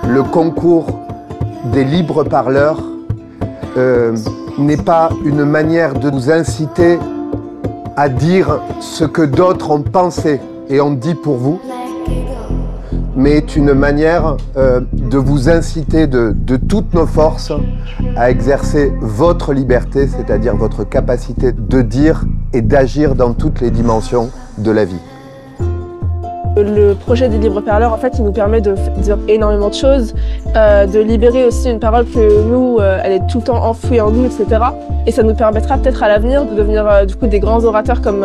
Le concours des libres parleurs n'est pas une manière de nous inciter à dire ce que d'autres ont pensé et ont dit pour vous, mais est une manière de vous inciter de toutes nos forces à exercer votre liberté, c'est-à-dire votre capacité de dire et d'agir dans toutes les dimensions de la vie. Le projet des libres parleurs, en fait, il nous permet de dire énormément de choses, de libérer aussi une parole que nous, elle est tout le temps enfouie en nous, etc. Et ça nous permettra peut-être à l'avenir de devenir du coup des grands orateurs comme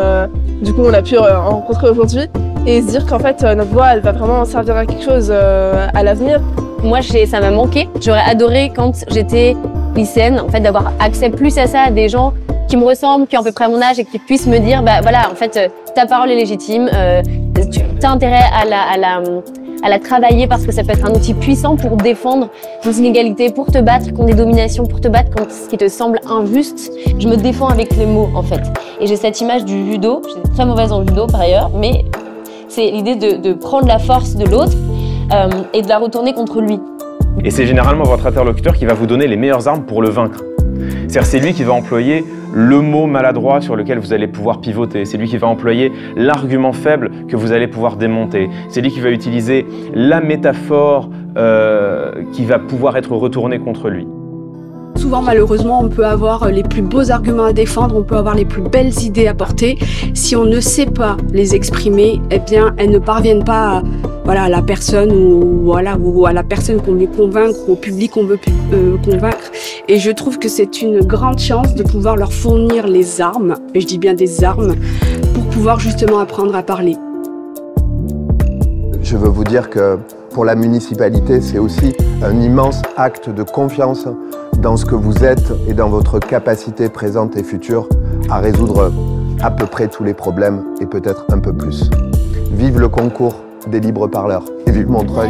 du coup on a pu rencontrer aujourd'hui, et se dire qu'en fait notre voix, elle va vraiment servir à quelque chose à l'avenir. Moi, ça m'a manqué. J'aurais adoré quand j'étais lycéenne, en fait, d'avoir accès plus à ça, à des gens qui me ressemblent, qui ont à peu près mon âge et qui puissent me dire, bah voilà, en fait, ta parole est légitime, tu as intérêt à la travailler parce que ça peut être un outil puissant pour défendre vos inégalités, pour te battre contre des dominations, pour te battre contre ce qui te semble injuste. Je me défends avec les mots, en fait. Et j'ai cette image du judo, je suis très mauvaise en judo par ailleurs, mais c'est l'idée de prendre la force de l'autre et de la retourner contre lui. Et c'est généralement votre interlocuteur qui va vous donner les meilleures armes pour le vaincre. C'est-à-dire c'est lui qui va employer le mot maladroit sur lequel vous allez pouvoir pivoter. C'est lui qui va employer l'argument faible que vous allez pouvoir démonter. C'est lui qui va utiliser la métaphore qui va pouvoir être retournée contre lui. Souvent, malheureusement, on peut avoir les plus beaux arguments à défendre, on peut avoir les plus belles idées à porter. Si on ne sait pas les exprimer, eh bien, elles ne parviennent pas à la personne ou à la personne qu'on veut convaincre, au public qu'on veut convaincre. Et je trouve que c'est une grande chance de pouvoir leur fournir les armes, et je dis bien des armes, pour pouvoir justement apprendre à parler. Je veux vous dire que pour la municipalité, c'est aussi un immense acte de confiance dans ce que vous êtes et dans votre capacité présente et future à résoudre à peu près tous les problèmes et peut-être un peu plus. Vive le concours des libres parleurs et vive Montreuil!